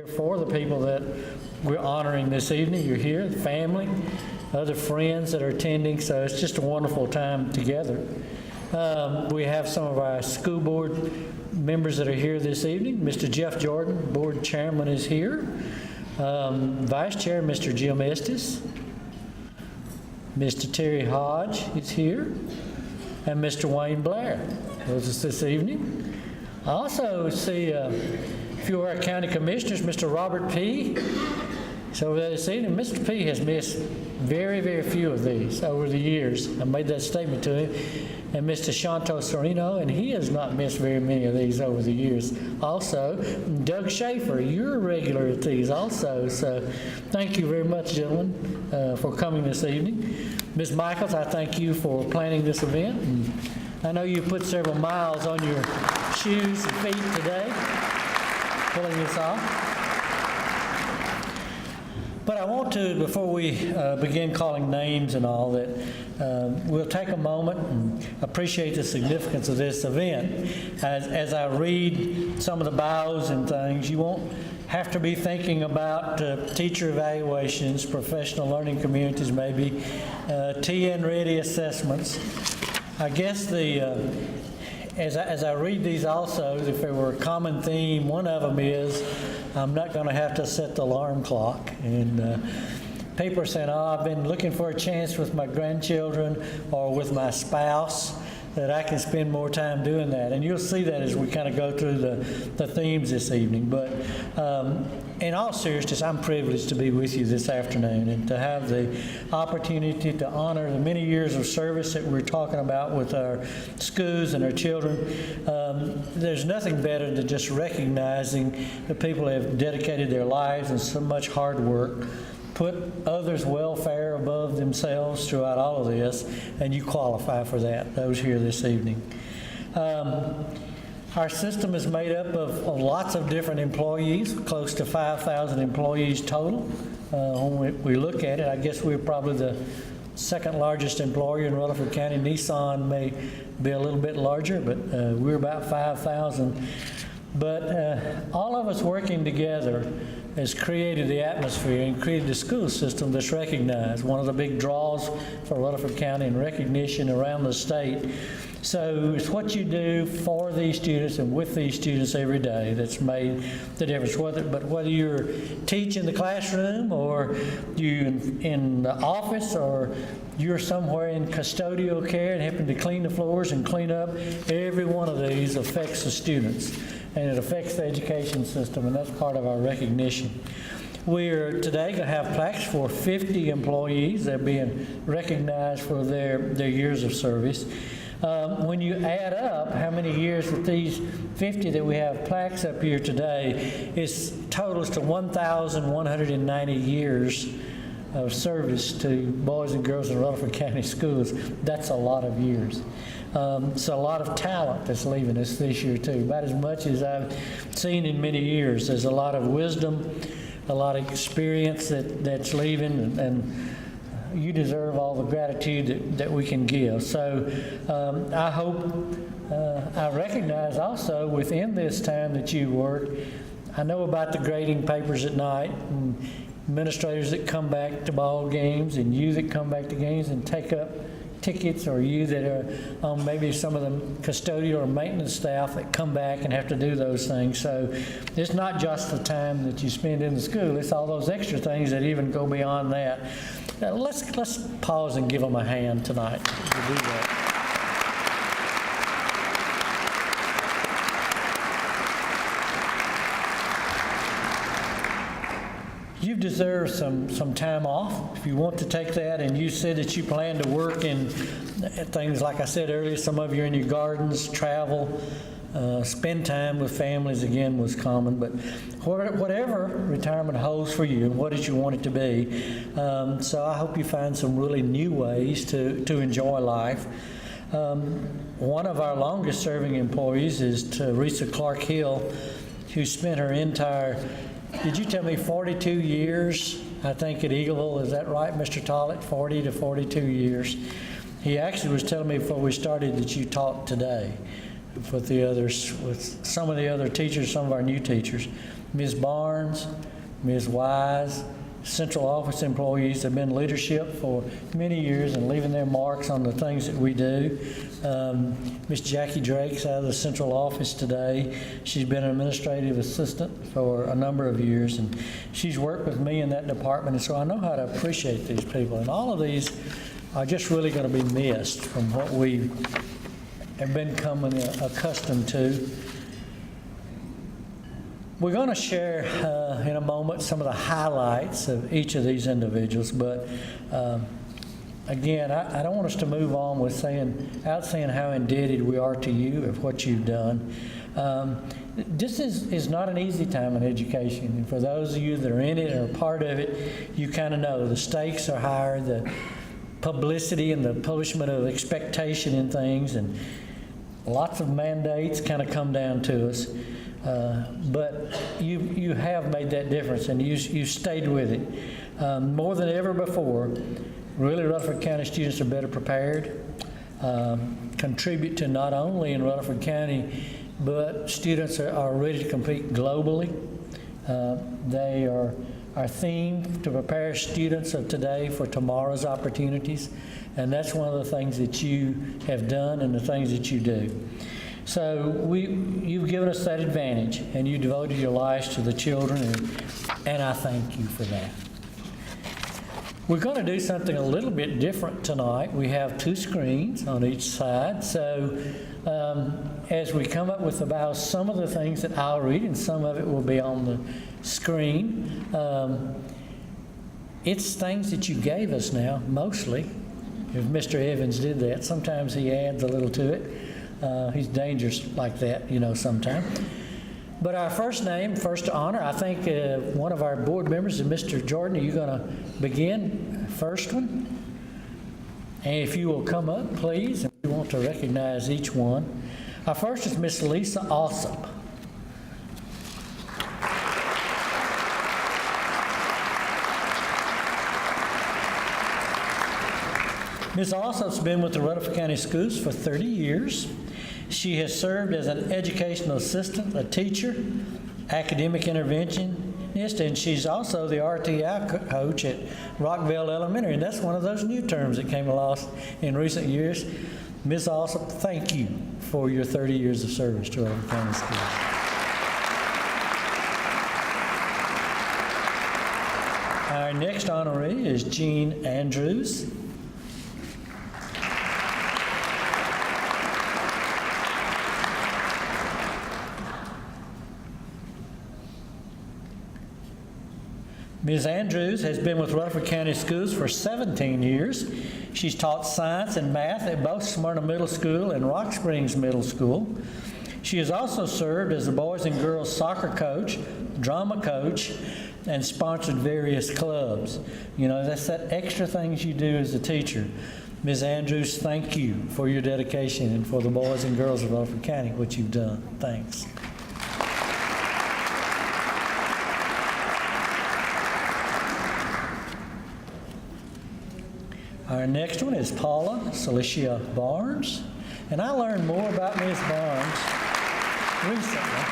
For the people that we're honoring this evening, you're here, the family, other friends that are attending, so it's just a wonderful time together. We have some of our school board members that are here this evening. Mr. Jeff Jordan, board chairman, is here. Vice chair, Mr. Jim Estes. Mr. Terry Hodge is here. And Mr. Wayne Blair with us this evening. I also see a few of our county commissioners. Mr. Robert P. is over there this evening. Mr. P. has missed very, very few of these over the years. I made that statement to him. And Mr. Shanto Sereno, and he has not missed very many of these over the years. Also, Doug Schaefer, you're a regular at these also. So thank you very much, gentlemen, for coming this evening. Ms. Michaels, I thank you for planning this event. And I know you put several miles on your shoes and feet today, pulling this off. But I want to, before we begin calling names and all, that we'll take a moment and appreciate the significance of this event. As I read some of the bios and things, you won't have to be thinking about teacher evaluations, professional learning communities maybe, TN ready assessments. I guess as I read these also, if there were a common theme, one of them is I'm not going to have to set the alarm clock. And people are saying, oh, I've been looking for a chance with my grandchildren or with my spouse that I can spend more time doing that. And you'll see that as we kind of go through the themes this evening. But in all seriousness, I'm privileged to be with you this afternoon and to have the opportunity to honor the many years of service that we're talking about with our schools and our children. There's nothing better than just recognizing the people who have dedicated their lives and so much hard work, put others' welfare above themselves throughout all of this, and you qualify for that, those here this evening. Our system is made up of lots of different employees, close to 5,000 employees total. When we look at it, I guess we're probably the second largest employer in Rutherford County. Nissan may be a little bit larger, but we're about 5,000. But all of us working together has created the atmosphere and created the school system that's recognized. One of the big draws for Rutherford County and recognition around the state. So it's what you do for these students and with these students every day that's made the difference. Whether you're teaching the classroom or you in the office or you're somewhere in custodial care and helping to clean the floors and clean up, every one of these affects the students. And it affects the education system, and that's part of our recognition. We're today going to have plaques for 50 employees. They're being recognized for their years of service. When you add up how many years with these 50 that we have plaques up here today, it totals to 1,190 years of service to boys and girls in Rutherford County schools. That's a lot of years. So a lot of talent that's leaving us this year too, about as much as I've seen in many years. There's a lot of wisdom, a lot of experience that's leaving, and you deserve all the gratitude that we can give. So I hope, I recognize also within this time that you work, I know about the grading papers at night, and administrators that come back to ball games, and you that come back to games and take up tickets, or you that are on maybe some of the custodial or maintenance staff that come back and have to do those things. So it's not just the time that you spend in the school, it's all those extra things that even go beyond that. Now, let's pause and give them a hand tonight to do that. You deserve some time off if you want to take that, and you said that you plan to work in things like I said earlier. Some of you are in your gardens, travel, spend time with families again was common, but whatever retirement holds for you and what did you want it to be. So I hope you find some really new ways to enjoy life. One of our longest serving employees is Teresa Clark Hill, who spent her entire, did you tell me 42 years, I think, at Eagleville? Is that right, Mr. Tollett? 40 to 42 years. He actually was telling me before we started that you taught today. with the others, with some of the other teachers, some of our new teachers. Ms. Barnes, Ms. Wise, central office employees have been in leadership for many years and leaving their marks on the things that we do. Ms. Jackie Drake's out of the central office today. She's been an administrative assistant for a number of years, and she's worked with me in that department, and so I know how to appreciate these people. And all of these are just really going to be missed from what we have been becoming accustomed to. We're going to share in a moment some of the highlights of each of these individuals, but again, I don't want us to move on with saying how indebted we are to you of what you've done. This is not an easy time in education, and for those of you that are in it and are part of it, you kind of know the stakes are higher, the publicity and the publishment of expectation in things, and lots of mandates kind of come down to us. But you have made that difference, and you stayed with it. More than ever before, really Rutherford County students are better prepared, contribute to not only in Rutherford County, but students are ready to compete globally. They are our theme to prepare students of today for tomorrow's opportunities, and that's one of the things that you have done and the things that you do. So you've given us that advantage, and you devoted your lives to the children, and I thank you for that. We're going to do something a little bit different tonight. We have 2 screens on each side, so as we come up with about some of the things that I'll read, and some of it will be on the screen, it's things that you gave us now, mostly. If Mr. Evans did that, sometimes he adds a little to it. He's dangerous like that, sometimes. But our first name, first honor, I think one of our board members is Mr. Jordan. Are you going to begin first one? And if you will come up, please, and we want to recognize each one. Our first is Miss Lisa Alsop. Ms. Alsop's been with the Rutherford County Schools for 30 years. She has served as an educational assistant, a teacher, academic interventionist, and she's also the RTI coach at Rockville Elementary, and that's one of those new terms that came along in recent years. Ms. Alsop, thank you for your 30 years of service to Rutherford County Schools. Our next honoree is Jean Andrews. Ms. Andrews has been with Rutherford County Schools for 17 years. She's taught science and math at both Smyrna Middle School and Rock Springs Middle School. She has also served as a boys and girls soccer coach, drama coach, and sponsored various clubs. That's that extra things you do as a teacher. Ms. Andrews, thank you for your dedication and for the boys and girls of Rutherford County, what you've done. Thanks. Our next one is Paula Celicia Barnes, and I learned more about Ms. Barnes recently.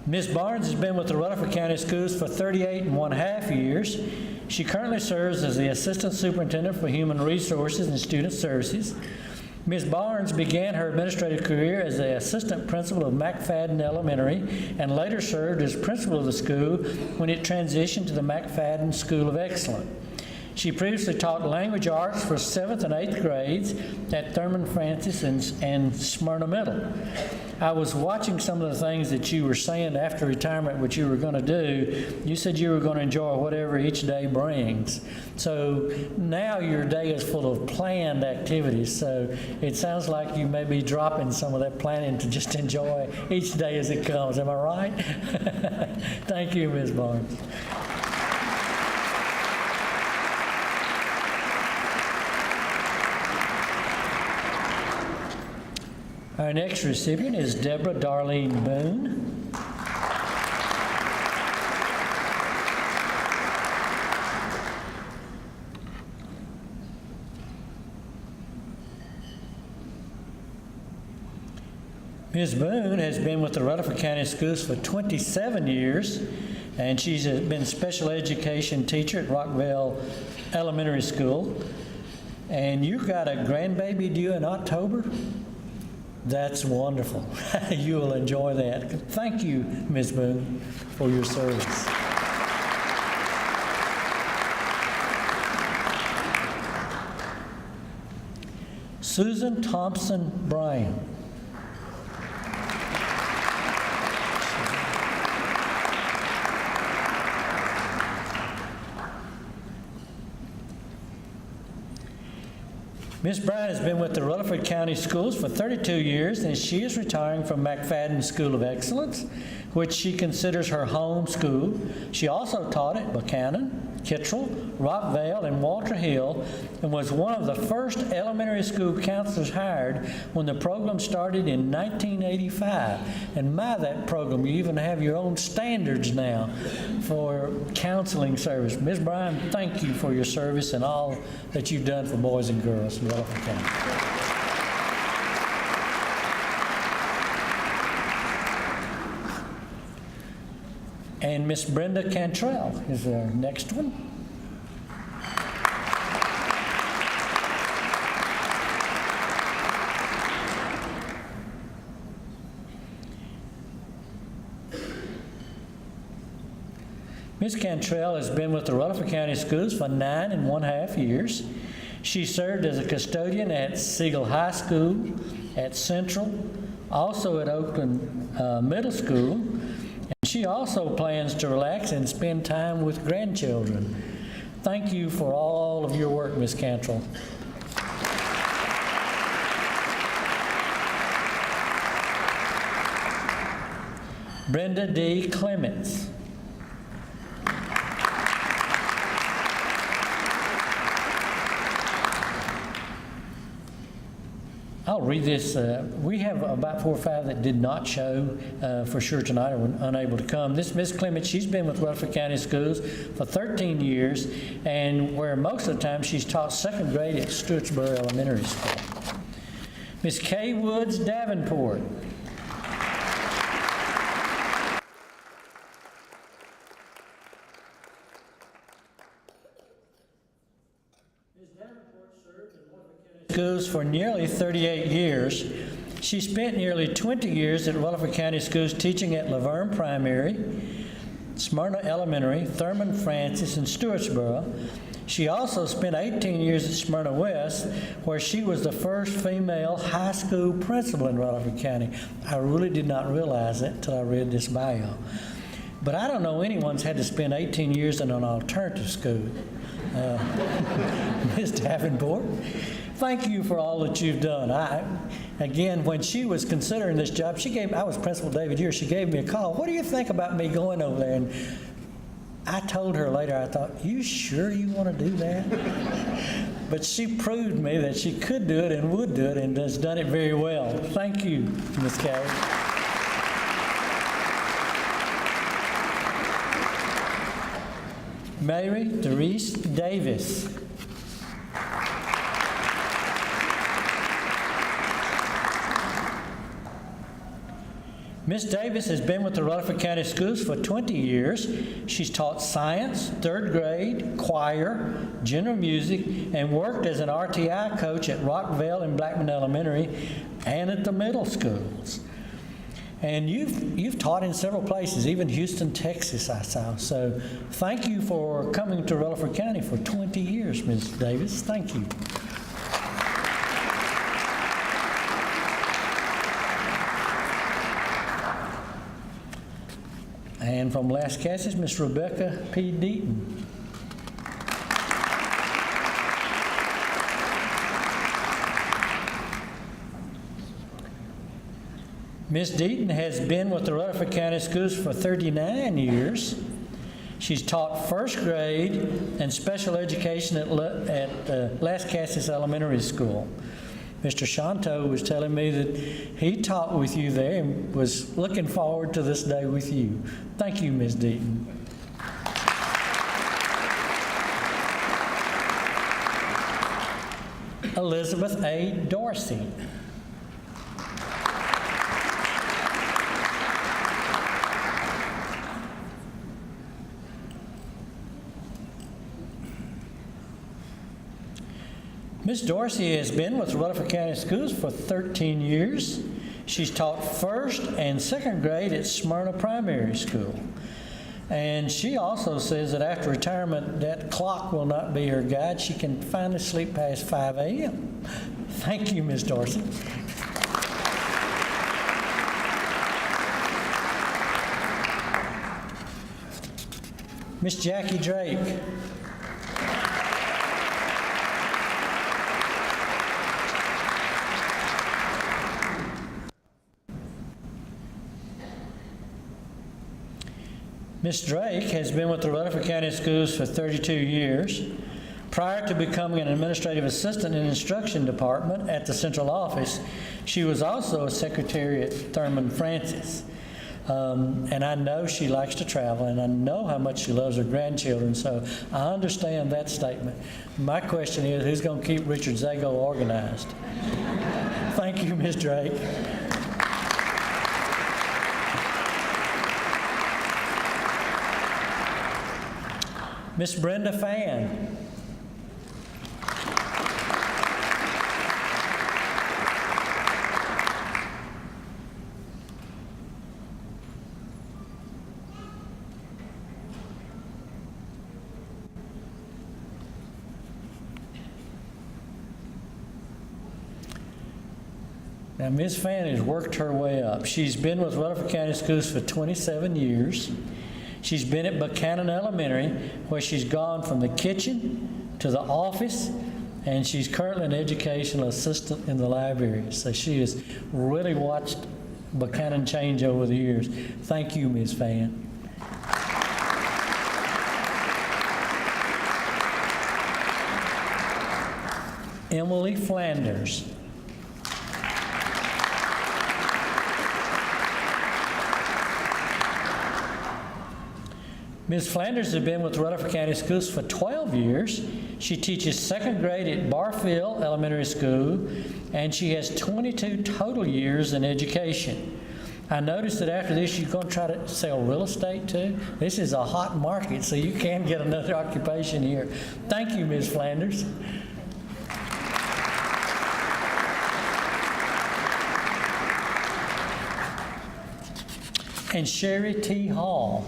Ms. Barnes has been with the Rutherford County Schools for 38.5 years. She currently serves as the Assistant Superintendent for Human Resources and Student Services. Ms. Barnes began her administrative career as the assistant principal of McFadden Elementary and later served as principal of the school when it transitioned to the McFadden School of Excellence. She previously taught language arts for 7th and 8th grades at Thurman Francis and Smyrna Middle. I was watching some of the things that you were saying after retirement, what you were going to do. You said you were going to enjoy whatever each day brings. So now your day is full of planned activities. So it sounds like you may be dropping some of that planning to just enjoy each day as it comes. Am I right? Thank you, Ms. Barnes. Our next recipient is Deborah Darlene Boone. Ms. Boone has been with the Rutherford County Schools for 27 years, and she's been special education teacher at Rockville Elementary School. And you got a grandbaby due in October? That's wonderful. You will enjoy that. Thank you, Ms. Boone, for your service. Susan Thompson Bryan. Ms. Bryan has been with the Rutherford County Schools for 32 years, and she is retiring from McFadden School of Excellence, which she considers her home school. She also taught at Buchanan, Kittrell, Rockvale, and Walter Hill, and was one of the first elementary school counselors hired when the program started in 1985. And that program, you even have your own standards now for counseling service. Ms. Bryan, thank you for your service and all that you've done for boys and girls in Rutherford County. And Miss Brenda Cantrell is our next one. Ms. Cantrell has been with the Rutherford County Schools for 9.5 years. She served as a custodian at Siegel High School, at Central, also at Oakland Middle School. She also plans to relax and spend time with grandchildren. Thank you for all of your work, Ms. Cantrell. Brenda D. Clements. I'll read this. We have about 4 or 5 that did not show for sure tonight or were unable to come. This Ms. Clement, she's been with Rutherford County Schools for 13 years, and where most of the time she's taught 2nd grade at Stewartsboro Elementary School. Ms. Kay Woods Davenport. Schools for nearly 38 years. She spent nearly 20 years at Rutherford County Schools teaching at Laverne Primary, Smyrna Elementary, Thurman Francis, and Stewartsboro. She also spent 18 years at Smyrna West, where she was the first female high school principal in Rutherford County. I really did not realize that until I read this bio. But I don't know anyone's had to spend 18 years in an alternative school. Ms. Davenport, thank you for all that you've done. Again, when she was considering this job, I was Principal David Year, she gave me a call. What do you think about me going over there? And I told her later, I thought, you sure you want to do that? But she proved me that she could do it and would do it and has done it very well. Thank you, Ms. Kay. Mary Therese Davis. Ms. Davis has been with the Rutherford County Schools for 20 years. She's taught science, 3rd grade, choir, general music, and worked as an RTI coach at Rockville and Blackman Elementary and at the middle schools. And you've taught in several places, even Houston, Texas, I saw. So thank you for coming to Rutherford County for 20 years, Ms. Davis. Thank you. And from Lascassas, Miss Rebecca P. Deaton. Ms. Deaton has been with the Rutherford County Schools for 39 years. She's taught 1st grade and special education at Lascassas Elementary School. Mr. Shanto was telling me that he taught with you there and was looking forward to this day with you. Thank you, Ms. Deaton. Elizabeth A. Dorsey. Ms. Dorsey has been with Rutherford County Schools for 13 years. She's taught first and second grade at Smyrna Primary School. And she also says that after retirement, that clock will not be her guide. She can finally sleep past 5 a.m. Thank you, Ms. Dorsey. Miss Jackie Drake. Ms. Drake has been with the Rutherford County Schools for 32 years. Prior to becoming an administrative assistant in the instruction department at the central office, she was also a secretary at Thurman Francis. And I know she likes to travel, and I know how much she loves her grandchildren, so I understand that statement. My question is, who's going to keep Richard Zago organized? Thank you, Ms. Drake. Miss Brenda Fan. Now, Ms. Fan has worked her way up. She's been with Rutherford County Schools for 27 years. She's been at Buchanan Elementary, where she's gone from the kitchen to the office, and she's currently an educational assistant in the library. So she has really watched Buchanan change over the years. Thank you, Ms. Fan. Emily Flanders. Ms. Flanders has been with Rutherford County Schools for 12 years. She teaches second grade at Barfield Elementary School, and she has 22 total years in education. I noticed that after this, you're going to try to sell real estate too. This is a hot market, so you can get another occupation here. Thank you, Ms. Flanders. And Sherry T. Hall.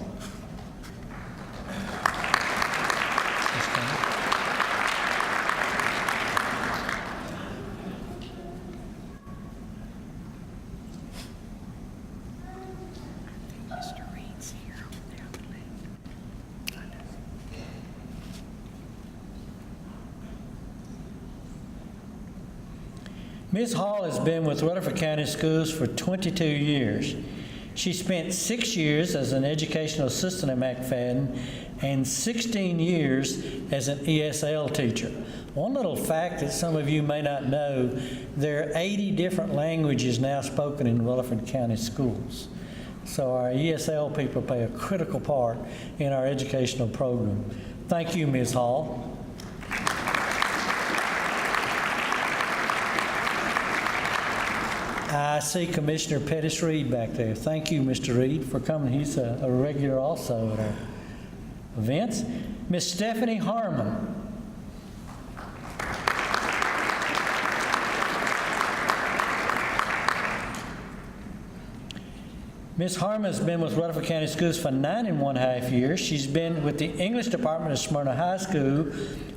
Ms. Hall has been with Rutherford County Schools for 22 years. She spent 6 years as an educational assistant at McFadden and 16 years as an ESL teacher. One little fact that some of you may not know, there are 80 different languages now spoken in Rutherford County Schools. So our ESL people play a critical part in our educational program. Thank you, Ms. Hall. I see Commissioner Pettis Reed back there. Thank you, Mr. Reed, for coming. He's a regular also at our events. Miss Stephanie Harmon. Ms. Harmon has been with Rutherford County Schools for 9.5 years. She's been with the English department of Smyrna High School,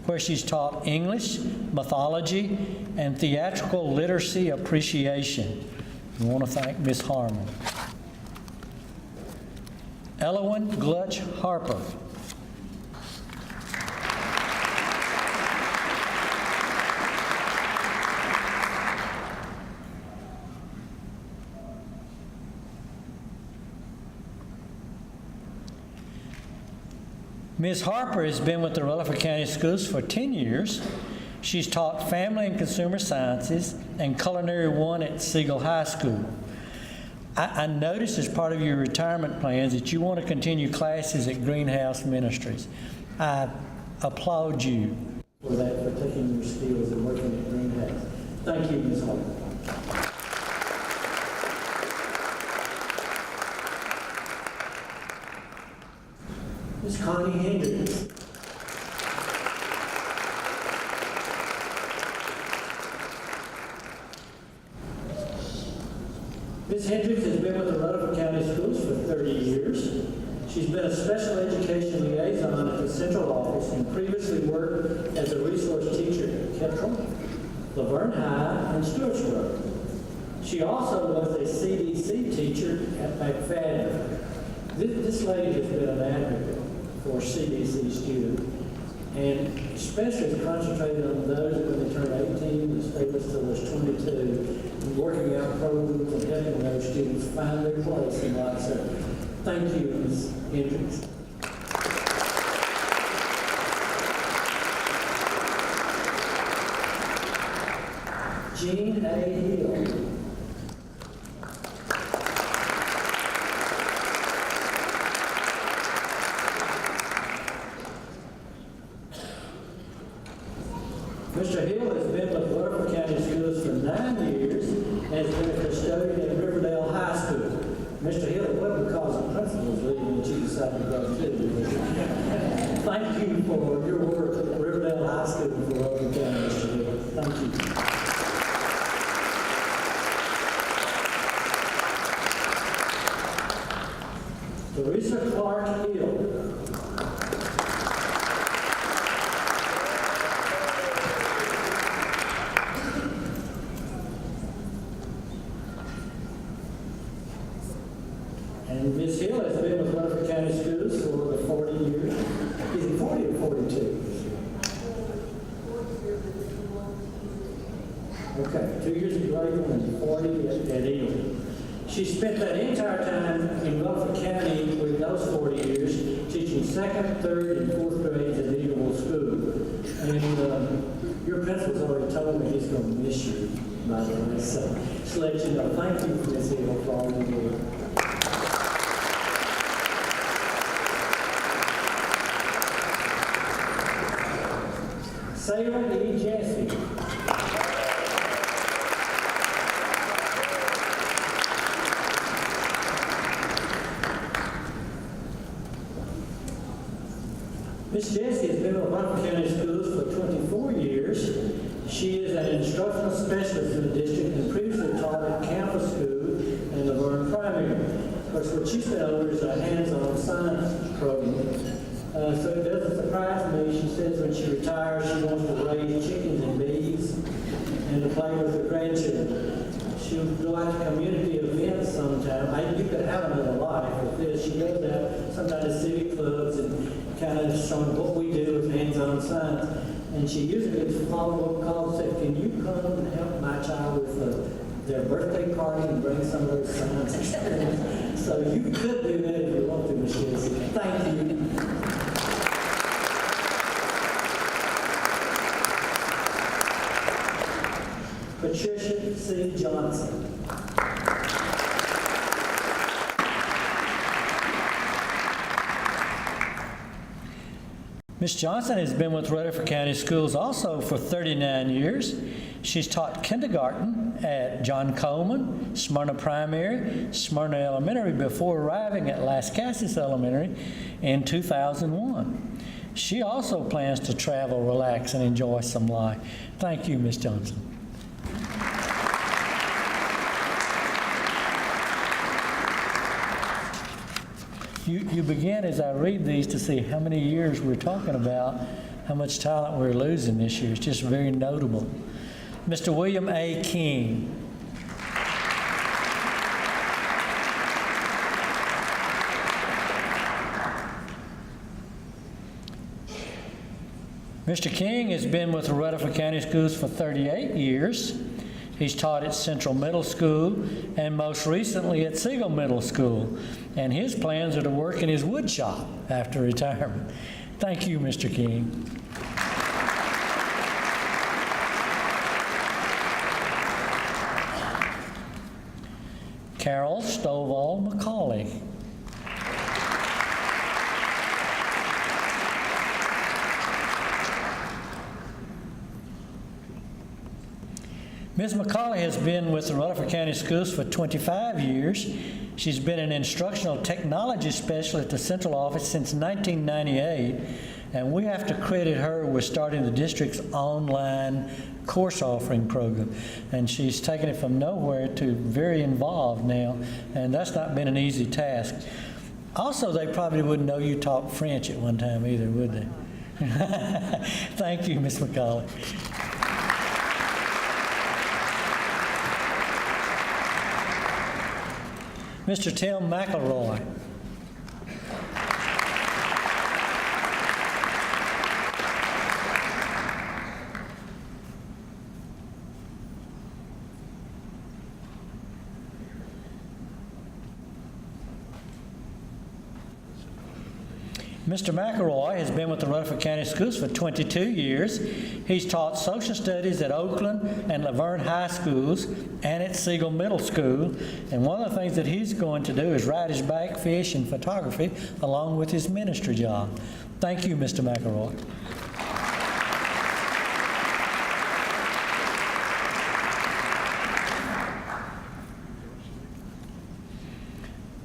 where she's taught English, mythology, and theatrical literacy appreciation. We want to thank Ms. Harmon. Elowyn Glutch Harper. Ms. Harper has been with the Rutherford County Schools for 10 years. She's taught Family and Consumer Sciences and Culinary 1 at Siegel High School. I noticed as part of your retirement plans that you want to continue classes at Greenhouse Ministries. I applaud you for that, for taking your skills and working at Greenhouse. Thank you, Ms. Harper. Ms. Connie Hendricks. Ms. Hendricks has been with the Rutherford County Schools for 30 years. She's been a special education liaison at the central office and previously worked as a resource teacher at Kettrell, Laverne High, and Stewartsboro. She also was a CDC teacher at McFadden. This lady has been an advocate for CDC students, and especially has concentrated on those when they turn 18 and stay with till they're 22, and working out programs and helping those students find their place in life. So thank you, Ms. Hendricks. Jean A. Hill. Mr. Hill has been with Rutherford County Schools for 9 years and has been a custodian at Riverdale High School. Mr. Hill, it wasn't because the principal was leaving that you decided to go too. Thank you for your work at Riverdale High School for Rutherford County, Mr. Hill. Thank you. Teresa Clark Hill. And Ms. Hill has been with Rutherford County Schools for 40 years. Is it 40 or 42? Okay, 2 years at Grayson and 40 at Eagle. She spent that entire time in Rutherford County with those 40 years teaching 2nd, 3rd, and 4th grades at Eagleville School. And your principal's already told me he's going to miss you, by the way. So just to let you know, thank you, Ms. Hill, for all your work. Sarah E. Jesse. Ms. Jesse has been with Rutherford County Schools for 24 years. She is an instructional specialist in the district and previously taught at Campus School and Laverne Primary. Of course, what she's been over is a hands-on science program. So it doesn't surprise me. She says when she retires, she wants to raise chickens and bees and to play with her grandchildren. She'll go out to community events sometime. You could have another life with this. She goes out sometimes to civic clubs and kind of showing what we do with hands-on science. And she usually gets follow-up calls and said, can you come and help my child with their birthday party and bring some of those science experience? So you could do that if you want to, Ms. Jesse. Thank you. Patricia C. Johnson. Ms. Johnson has been with Rutherford County Schools also for 39 years. She's taught kindergarten at John Coleman, Smyrna Primary, Smyrna Elementary before arriving at Las Casas Elementary in 2001. She also plans to travel, relax, and enjoy some life. Thank you, Ms. Johnson. You begin as I read these to see how many years we're talking about, how much talent we're losing this year. It's just very notable. Mr. William A. King. Mr. King has been with the Rutherford County Schools for 38 years. He's taught at Central Middle School and most recently at Siegel Middle School. And his plans are to work in his wood shop after retirement. Thank you, Mr. King. Carol Stovall McCauley. Ms. McCauley has been with the Rutherford County Schools for 25 years. She's been an instructional technology specialist at the central office since 1998 And we have to credit her with starting the district's online course offering program. And she's taken it from nowhere to very involved now, and that's not been an easy task. Also, they probably wouldn't know you taught French at one time either, would they? Thank you, Ms. McCauley. Mr. Tim McElroy. Mr. McElroy has been with the Rutherford County Schools for 22 years. He's taught social studies at Oakland and Laverne High Schools and at Siegel Middle School. And one of the things that he's going to do is ride his bike, fish, and photography along with his ministry job. Thank you, Mr. McElroy.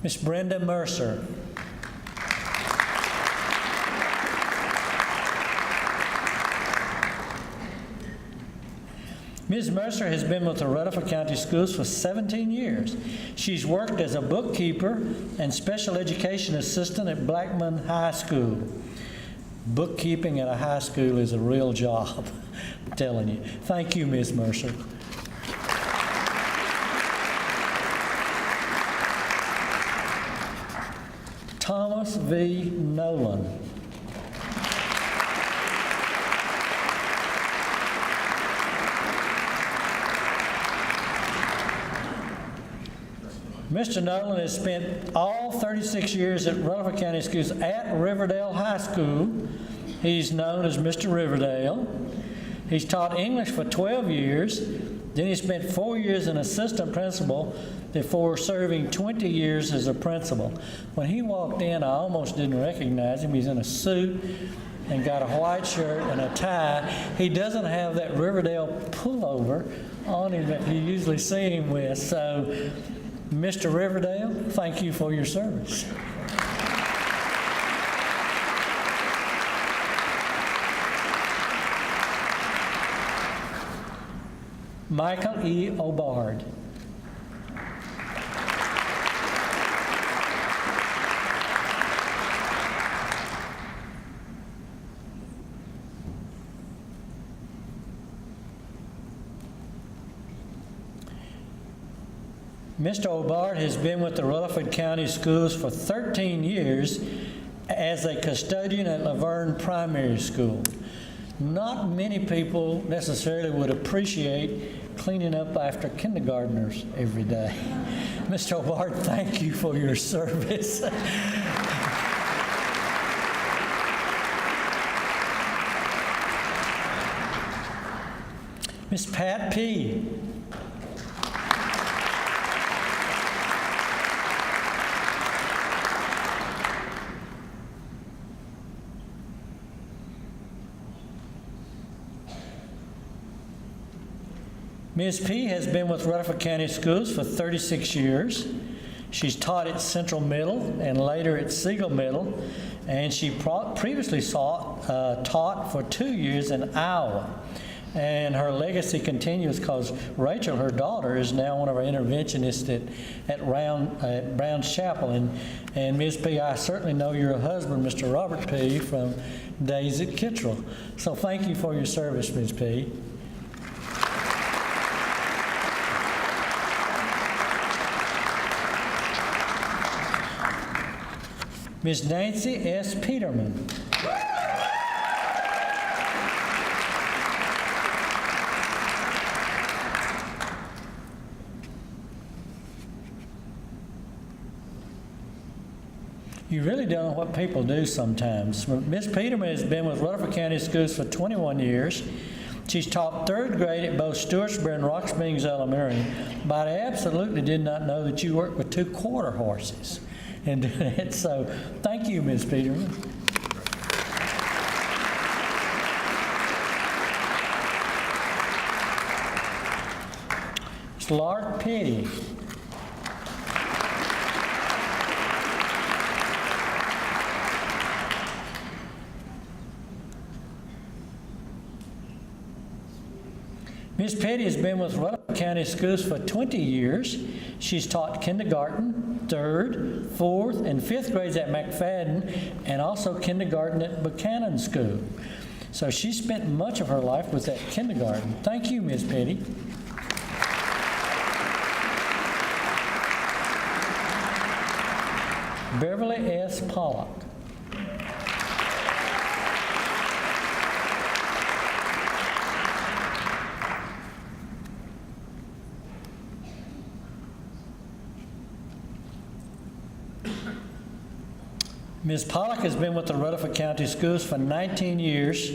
Miss Brenda Mercer. Ms. Mercer has been with the Rutherford County Schools for 17 years. She's worked as a bookkeeper and special education assistant at Blackman High School. Bookkeeping at a high school is a real job, I'm telling you. Thank you, Ms. Mercer. Thomas V. Nolan. Mr. Nolan has spent all 36 years at Rutherford County Schools at Riverdale High School. He's known as Mr. Riverdale. He's taught English for 12 years. Then he spent 4 years as assistant principal before serving 20 years as a principal. When he walked in, I almost didn't recognize him. He's in a suit and got a white shirt and a tie. He doesn't have that Riverdale pullover on him that you usually see him with. So, Mr. Riverdale, thank you for your service. Michael E. Obard. Mr. Obard has been with the Rutherford County Schools for 13 years as a custodian at Laverne Primary School. Not many people necessarily would appreciate cleaning up after kindergartners every day. Mr. Obard, thank you for your service. Miss Pat P. Ms. P. has been with Rutherford County Schools for 36 years. She's taught at Central Middle and later at Siegel Middle, and she previously taught for 2 years in Iowa. And her legacy continues because Rachel, her daughter, is now one of our interventionists at Brown's Chapel. And Ms. P., I certainly know your husband, Mr. Robert P., from days at Kittrell. So thank you for your service, Ms. P. Ms. Nancy S. Peterman. You really don't know what people do sometimes. Ms. Peterman has been with Rutherford County Schools for 21 years. She's taught 3rd grade at both Stewartsburg and Rock Springs Elementary, but I absolutely did not know that you worked with 2 quarter horses. And so, thank you, Ms. Peterman. Ms. Lark Petty. Ms. Petty has been with Rutherford County Schools for 20 years. She's taught kindergarten, 3rd, 4th, and 5th grades at McFadden, and also kindergarten at Buchanan School. So she spent much of her life with that kindergarten. Thank you, Ms. Petty. Beverly S. Pollock. Ms. Pollock has been with the Rutherford County Schools for 19 years.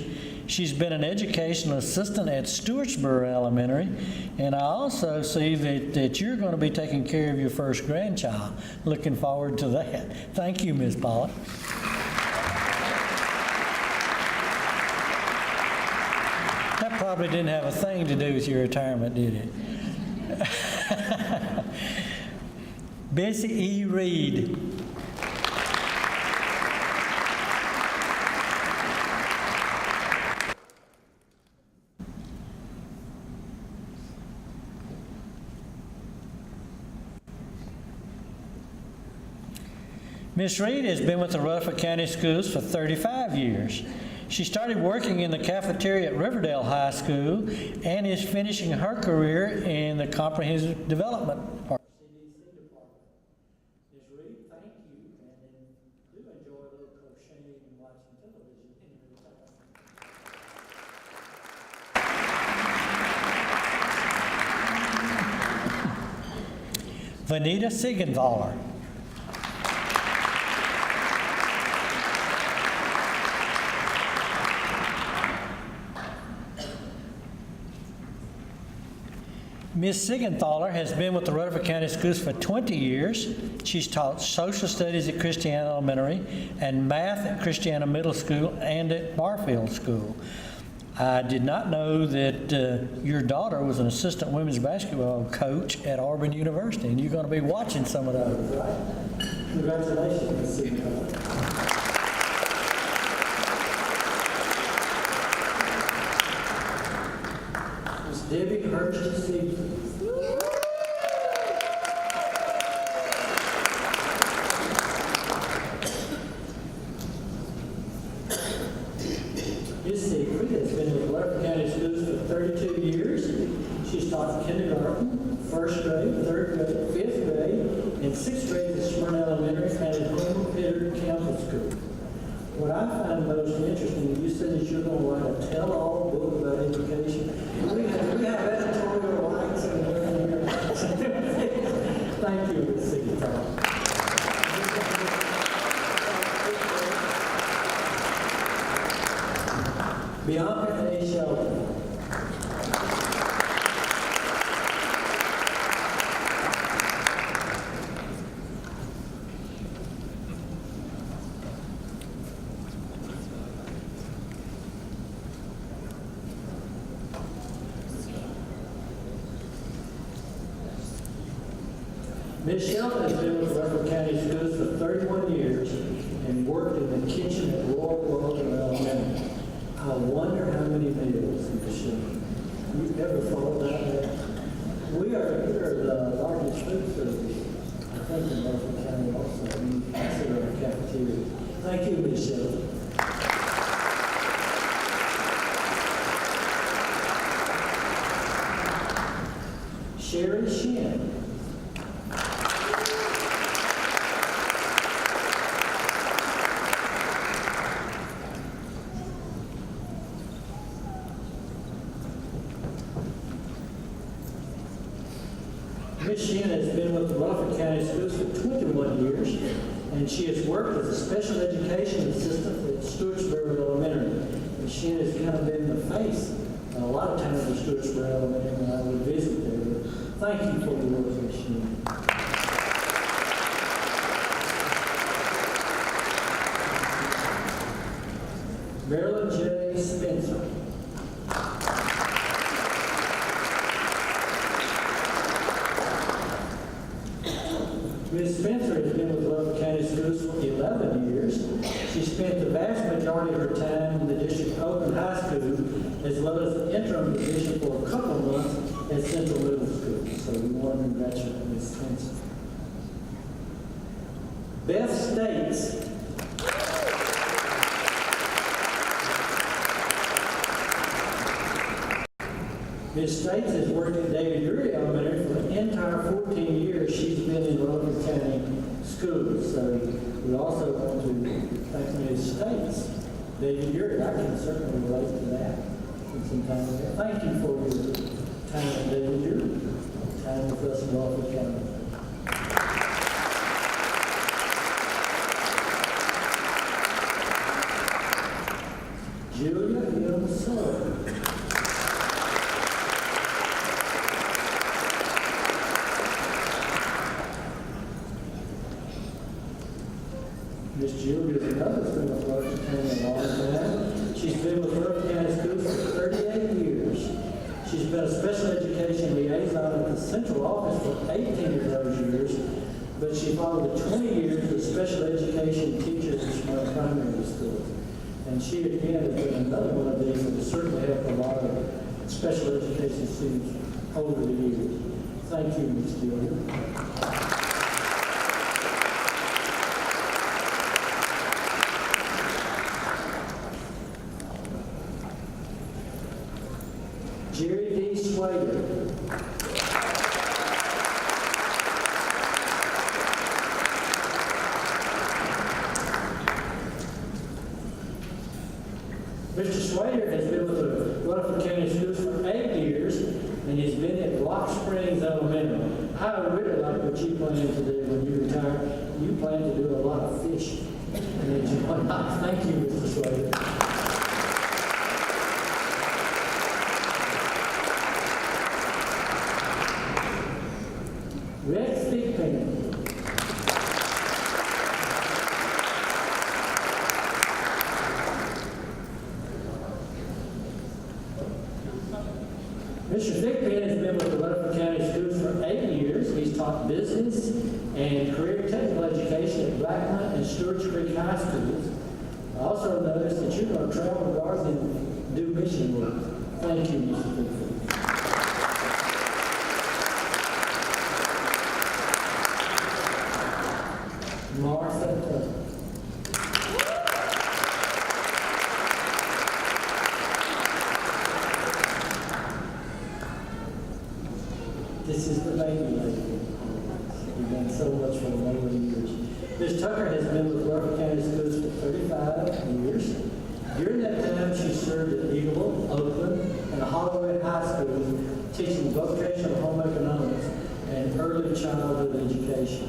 She's been an educational assistant at Stewartsboro Elementary, and I also see that you're going to be taking care of your first grandchild. Looking forward to that. Thank you, Ms. Pollock. That probably didn't have a thing to do with your retirement, did it? Bessie E. Reed. Ms. Reed has been with the Rutherford County Schools for 35 years. She started working in the cafeteria at Riverdale High School and is finishing her career in the Comprehensive Development Department. Ms. Reed, thank you, and do enjoy a little crocheting and watching television in your time. Vanita Siegenthaler. Ms. Siegenthaler has been with the Rutherford County Schools for 20 years. She's taught social studies at Christiana Elementary and math at Christiana Middle School and at Barfield School. I did not know that your daughter was an assistant women's basketball coach at Auburn University, and you're going to be watching some of those, right? Congratulations, Ms. Siegenthaler. Debbie Hurst Stevens. Ms. Siegfried has been with Rutherford County Schools for 32 years. She's taught kindergarten, 1st grade, 3rd grade, 5th grade, and 6th grade at Smyrna Elementary and at Queen Pitter Council School. What I find most interesting, you said that you're going to write a tell-all book about education. We have editorial rights and everything. Thank you, Ms. Siegenthaler. Bianca A. Shelton. Ms. Shelton has been with Rutherford County Schools for 31 years and worked in the kitchen at Royal Walter Elementary. I wonder how many meals, Ms. Shelton. You ever thought about that? We are the largest food service, I think, in Rutherford County also. We consider our cafeteria. Thank you, Ms. Shelton. Sherry Shin. Ms. Shin has been with the Rutherford County Schools for 21 years, and she has worked as a special education assistant at Stewartsboro Elementary. Ms. Shin has kind of been the face a lot of times at Stewartsboro Elementary when I would visit there. Thank you for your work, Ms. Shin. Marilyn J. Spencer. Ms. Spencer has been with Rutherford County Schools for 11 years. She spent the vast majority of her time in the district open high school, as well as the interim position for a couple of months So we want to congratulate Ms. Spencer. Beth States. Ms. States has worked at David Drury Elementary for the entire 14 years she's been in Rutherford County Schools. So we also want to thank Ms. States. David Drury, I can certainly relate to that in some time. Thank you for your time at David Drury, time with us in Rutherford County. Julia M. Sawyer. Miss Julia is another student with Rutherford County a long time. She's been with Rutherford County Schools for 38 years. She's been a special education liaison at the central office for 18 of those years, but she followed 20 years as special education teacher at Smart Primary School. And she again has been another one of these that has certainly helped a lot of special education students over the years. Thank you, Ms. Julia. Jerry D. Swader. Mr. Swader has been with the Rutherford County Schools for 8 years, and he's been at Rock Springs Elementary. I really like what you plan to do when you retire. You plan to do a lot of fishing. And thank you, Mr. Swader. Rex Thigpen. Mr. Thigpen has been with the Rutherford County Schools for 8 years. He's taught business and career technical education at Blackman and Stewart's Creek High Schools. I also noticed that you're going to travel to Garth and do mission work. Thank you, Mr. Thigpen. Martha. This is the baby lady. You've done so much for a number of years. Ms. Tucker has been with Rutherford County Schools for 35 years. During that time, she served at Eagleville, Oakland, and Holloway High School, teaching vocational home economics and early childhood education.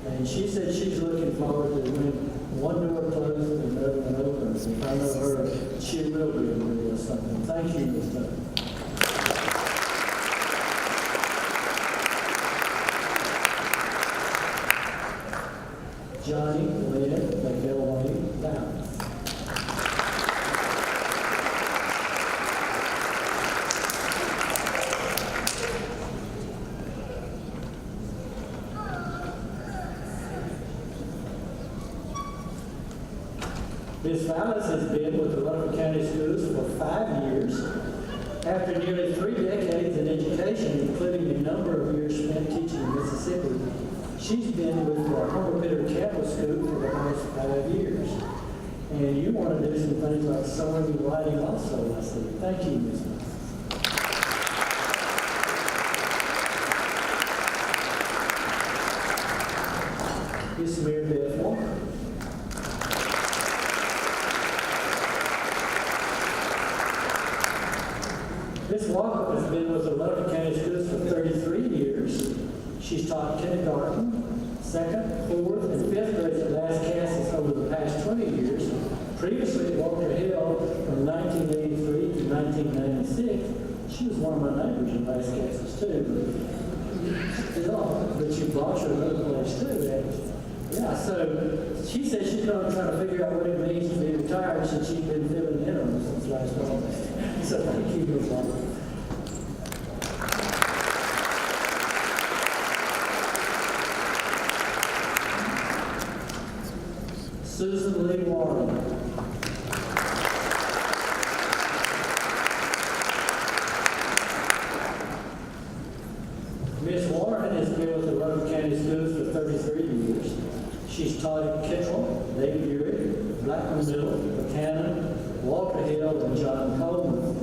And she said she's looking forward to when one door closes and another one opens. If I know her, she will be able to do something. Thank you, Ms. Tucker. Johnny Lynn McElwain Downs. Ms. Vallis has been with the Rutherford County Schools for 5 years. After nearly 3 decades in education, including a number of years spent teaching in Mississippi, she's been with the Homer Pitter Campbell School for the past 5 years. And you want to do some things like sewing and writing also, I see. Thank you, Ms. Vallis. Ms. Mary Beth Walker. Ms. Walker has been with the Rutherford County Schools for 33 years. She's taught kindergarten, 2nd, 4th, and 5th grades at Las Casas over the past 20 years. Previously at Walker Hill from 1983 to 1996. She was one of my neighbors in Las Casas too. But you brought her another place too. Yeah, so she said she's going to try to figure out what it means to be retired since she's been filling interim since last August. So thank you, Ms. Walker. Susan Lee Warren. 33 years. She's taught at Kittrell, David Urich, Blackman Middle, Buchanan, Walter Hill, and John Coleman.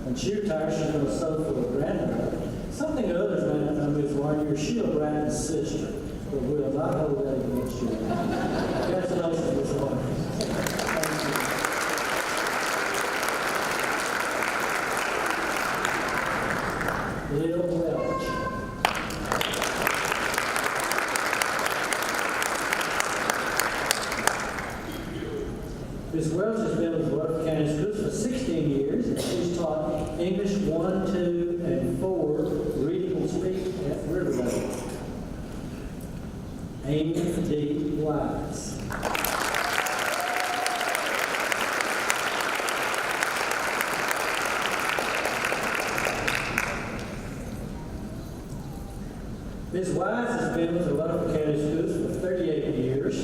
When she retires, she's going to serve for a granddaughter. Something others may not know, Ms. Warren, you're Sheila Bratton's sister, but we'll not hold that against you. Congratulations, Ms. Warren. Lil Welch. Ms. Welch has been with Rutherford County Schools for 16 years, and she's taught English 1, 2, and 4, reading and speak at Riverdale. Amy D. Wise. Ms. Wise has been with the Rutherford County Schools for 38 years.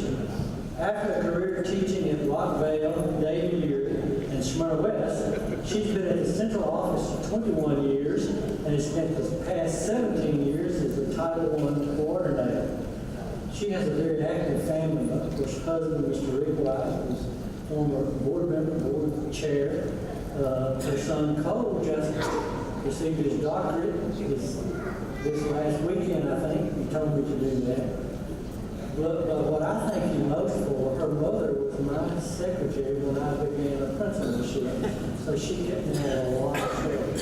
After a career teaching at Rockvale, David Urich, and Smyrna West, she's been at the central office for 21 years and has spent the past 17 years as the Title I coordinator. She has a very active family. Her husband, Mr. Rick White, was former board member, board chair. Her son Cole just received his doctorate this last weekend, I think. He told me to do that. But what I thank you most for, her mother was my secretary when I began a principalship, so she kept me out of a lot of trouble.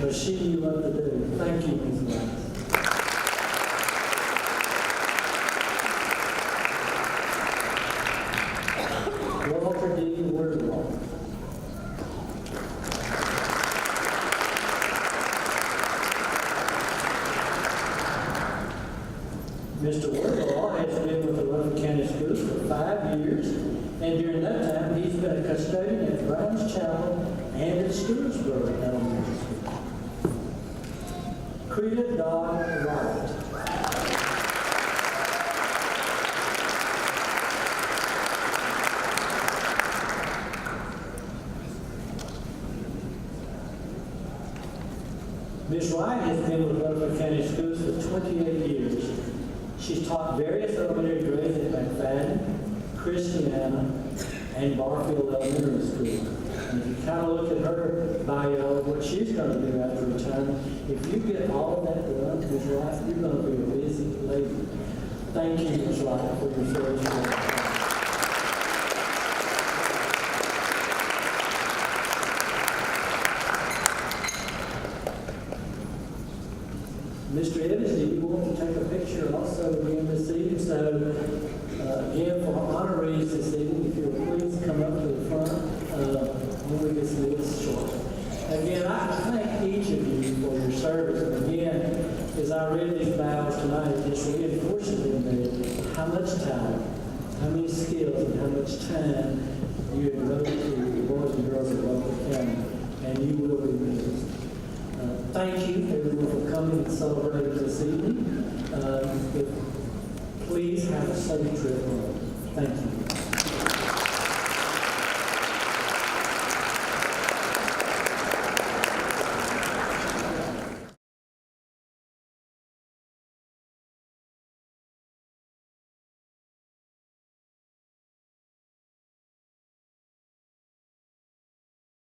But she knew what to do. Thank you, Ms. Wise. Walter D. Wordlaw. Mr. Wordlaw has been with the Rutherford County Schools for 5 years, and during that time, he's been a custodian at Brown's Chapel and at Stewartsburg Elementary School. Creta Dodd Wright. Ms. Wright has been with Rutherford County Schools for 28 years. She's taught various elementary grades at McFadden, Christiana, and Barfield Elementary School. And if you kind of look at her bio, what she's going to do after retirement, if you get all of that done, Ms. Wright, you're going to be a busy lady. Thank you, Ms. Wright, for your service. Mr. Evans, do you want to take a picture also again this evening? So, again, for honorees this evening, if you'll please come up to the front when we get to this short. Again, I thank each of you for your service. And again, as I read these vows tonight, it just reinforces in me how much time, how many skills, and how much time you have devoted to the boys and girls of Rutherford County, and you will be missed. Thank you, everyone, for coming and celebrating this evening. Please have a safe trip home. Thank you.